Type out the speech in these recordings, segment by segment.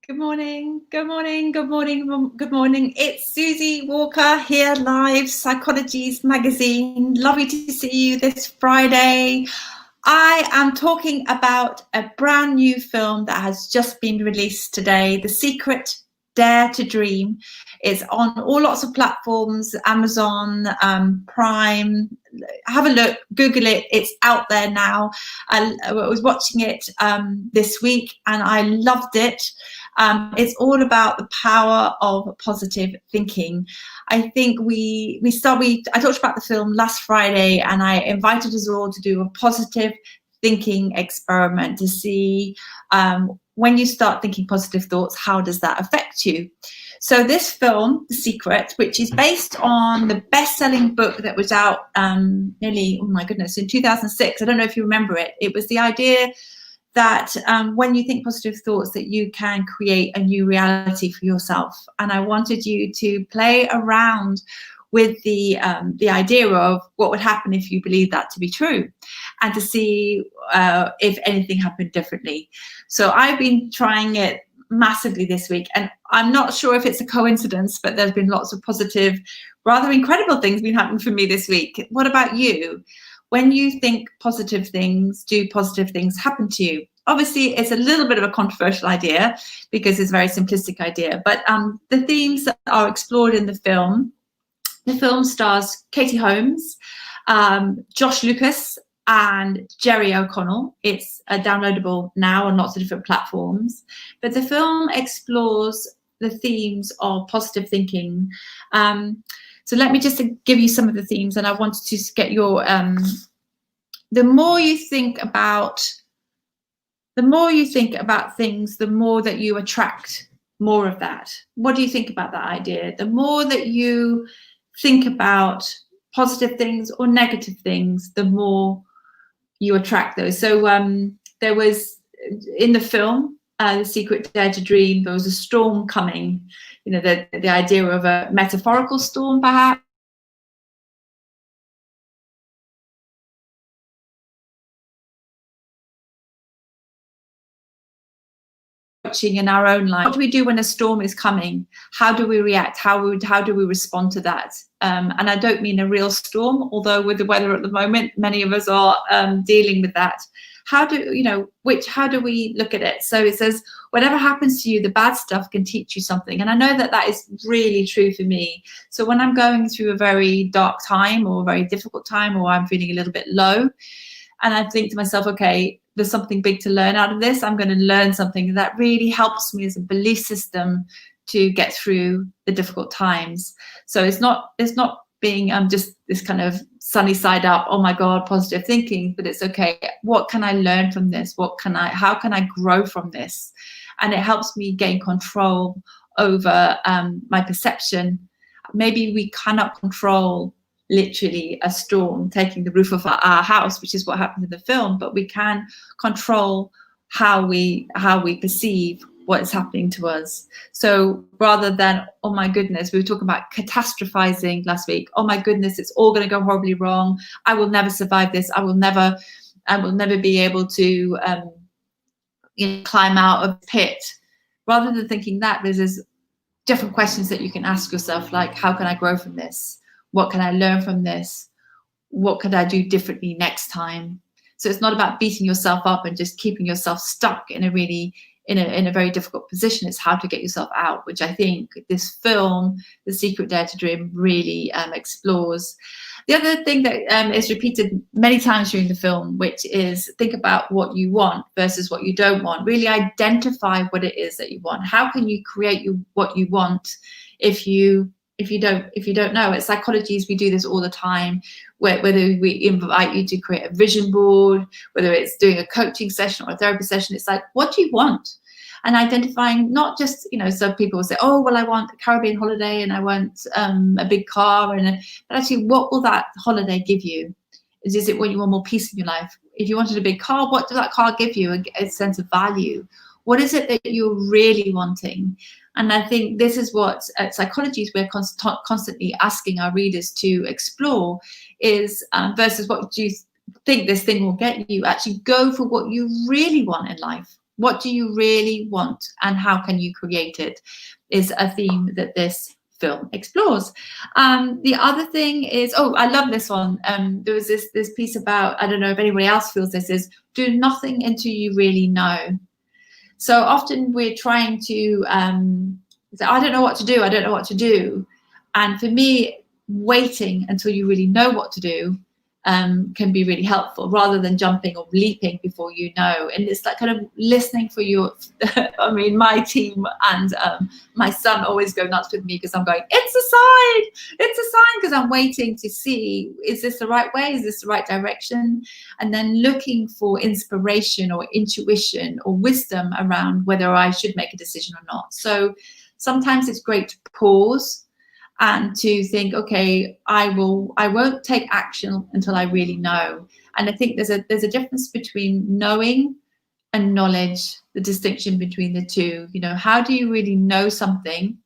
Good morning, good morning, good morning, good morning. It's Susie Walker here live, Psychologies Magazine. Lovely to see you this Friday. I am talking about a brand new film that has just been released today, The Secret Dare to Dream. It's on all lots of platforms, Amazon, Prime. Have a look, Google it, it's out there now. I was watching it this week and I loved it. It's all about the power of positive thinking. I think I talked about the film last Friday and I invited us all to do a positive thinking experiment to see when you start thinking positive thoughts, how does that affect you? So this film, The Secret, which is based on the best-selling book that was out nearly, oh my goodness, in 2006. I don't know if you remember it. It was the idea that when you think positive thoughts that you can create a new reality for yourself. And I wanted you to play around with the idea of what would happen if you believe that to be true and to see if anything happened differently. So I've been trying it massively this week and I'm not sure if it's a coincidence, but there's been lots of positive, rather incredible things been happening for me this week. What about you? When you think positive things, do positive things happen to you? Obviously, it's a little bit of a controversial idea because it's a very simplistic idea, but the themes that are explored in the film stars Katie Holmes, Josh Lucas, and Jerry O'Connell. It's downloadable now on lots of different platforms, but the film explores the themes of positive thinking. So let me just give you some of the themes, and I wanted to get your, the more you think about things, the more that you attract more of that. What do you think about that idea? The more that you think about positive things or negative things, the more you attract those. So there was, in the film, The Secret Dare to Dream, there was a storm coming, you know, the idea of a metaphorical storm, perhaps. In our own life, what do we do when a storm is coming? How do we react? How do we respond to that? And I don't mean a real storm, although with the weather at the moment, many of us are dealing with that. How do we look at it? So it says, whatever happens to you, the bad stuff can teach you something. And I know that is really true for me. So when I'm going through a very dark time or a very difficult time, or I'm feeling a little bit low, and I think to myself, okay, there's something big to learn out of this. I'm going to learn something that really helps me as a belief system to get through the difficult times. So it's not being just this kind of sunny side up, oh my God, positive thinking, but it's okay. What can I learn from this? How can I grow from this? And it helps me gain control over my perception. Maybe we cannot control literally a storm taking the roof of our house, which is what happened in the film, but we can control how we perceive what is happening to us. So rather than, oh my goodness, we were talking about catastrophizing last week, oh my goodness, it's all going to go horribly wrong, I will never survive this, I will never be able to climb out of the pit. Rather than thinking that, there's different questions that you can ask yourself, like, how can I grow from this? What can I learn from this? What could I do differently next time? So it's not about beating yourself up and just keeping yourself stuck in a very difficult position. It's how to get yourself out, which I think this film, The Secret Dare to Dream, really explores. The other thing that is repeated many times during the film, which is think about what you want versus what you don't want. Really identify what it is that you want. How can you create what you want if you don't know? At Psychologies, we do this all the time, whether we invite you to create a vision board, whether it's doing a coaching session or a therapy session, it's like, what do you want? And identifying not just, so people will say, oh, well, I want a Caribbean holiday and I want a big car. But actually, what will that holiday give you? Is it when you want more peace in your life? If you wanted a big car, what does that car give you? A sense of value. What is it that you're really wanting? And I think this is what at Psychologies we're constantly asking our readers to explore is versus what do you think this thing will get you. Actually go for what you really want in life. What do you really want, and how can you create it, is a theme that this film explores. The other thing is, oh, I love this one. There was this piece about, I don't know if anybody else feels this, is do nothing until you really know. So often we're trying to say, I don't know what to do, I don't know what to do. And for me, waiting until you really know what to do can be really helpful, rather than jumping or leaping before you know. And it's like kind of listening for your, I mean, my team and my son always go nuts with me because I'm going, it's a sign, because I'm waiting to see, is this the right way? Is this the right direction? And then looking for inspiration or intuition or wisdom around whether I should make a decision or not. So sometimes it's great to pause and to think, okay, I won't take action until I really know. And I think there's a difference between knowing and knowledge, the distinction between the two. You know, how do you really know something?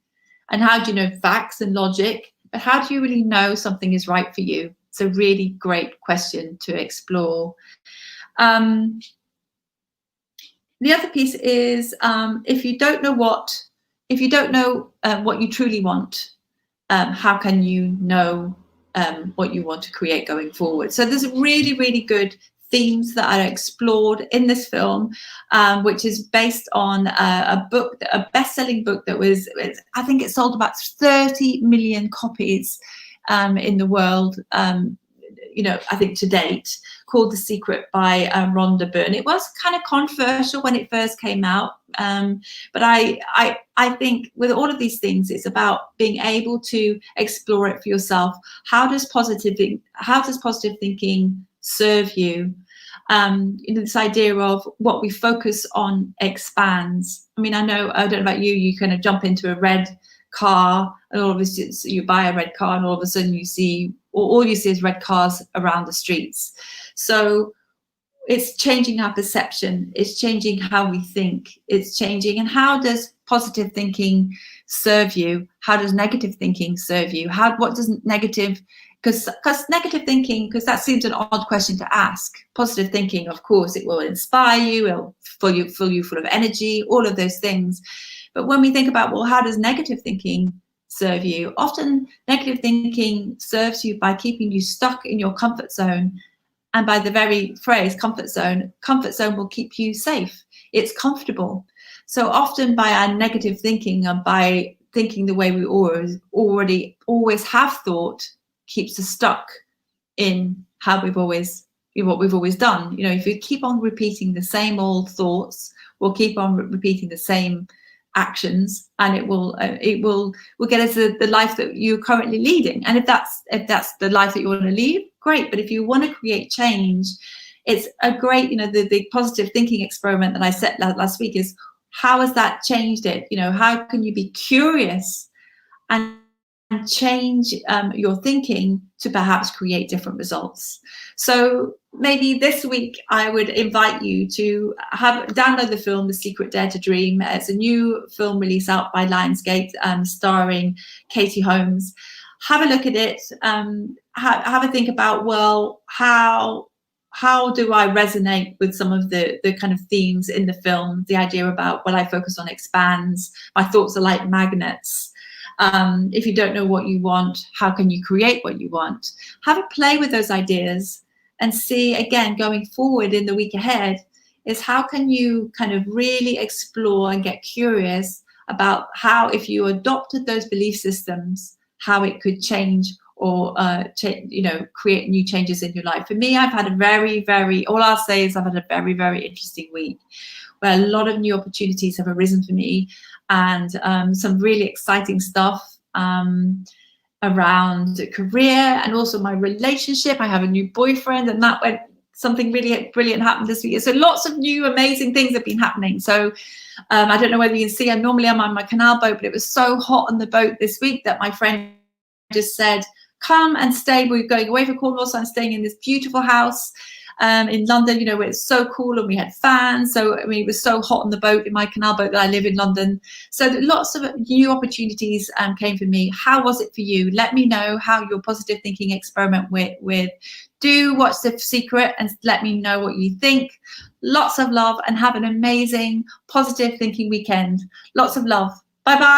And how do you know facts and logic? But how do you really know something is right for you? It's a really great question to explore. The other piece is, if you don't know what you truly want, how can you know what you want to create going forward? So there's really, really good themes that are explored in this film, which is based on a best-selling book that was, I think it sold about 30 million copies in the world, I think to date, called The Secret by Rhonda Byrne. It was kind of controversial when it first came out, but I think with all of these things, it's about being able to explore it for yourself. How does positive thinking serve you? This idea of what we focus on expands. I mean, I don't know about you, you kind of jump into a red car and all of a sudden you buy a red car and all of a sudden you see, or all you see is red cars around the streets. So it's changing our perception, it's changing how we think, it's changing. And how does positive thinking serve you? How does negative thinking serve you? What does negative, because negative thinking, because that seems an odd question to ask. Positive thinking, of course, it will inspire you, it'll fill you full of energy, all of those things. But when we think about, well, how does negative thinking serve you? Often negative thinking serves you by keeping you stuck in your comfort zone. And by the very phrase comfort zone will keep you safe. It's comfortable. So often by our negative thinking and by thinking the way we always have thought, keeps us stuck in what we've always done. If we keep on repeating the same old thoughts, we'll keep on repeating the same actions, and it will get us the life that you're currently leading. And if that's the life that you want to lead, great. But if you want to create change, it's a great, the positive thinking experiment that I set last week is, how has that changed it? How can you be curious and change your thinking to perhaps create different results? So maybe this week I would invite you to download the film The Secret Dare to Dream. It's a new film release out by Lionsgate, starring Katie Holmes. Have a look at it. Have a think about, well, how do I resonate with some of the kind of themes in the film? The idea about what I focus on expands. My thoughts are like magnets. If you don't know what you want, how can you create what you want? Have a play with those ideas and see, again, going forward in the week ahead, is how can you kind of really explore and get curious about how, if you adopted those belief systems, how it could change or create new changes in your life. For me, I've had a very, all I'll say is I've had a very, very interesting week where a lot of new opportunities have arisen for me, and some really exciting stuff around career and also my relationship. I have a new boyfriend, and something really brilliant happened this week. So lots of new amazing things have been happening. So I don't know whether you can see, normally I'm on my canal boat, but it was so hot on the boat this week that my friend just said, come and stay. We're going away for Cornwall, so I'm staying in this beautiful house in London, where it's so cool, and we had fans. So it was so hot on the boat, in my canal boat, that I live in London. So lots of new opportunities came for me. How was it for you? Let me know how your positive thinking experiment with. Do watch The Secret and let me know what you think. lots of love, and have an amazing, positive thinking weekend. Lots of love. Bye-bye.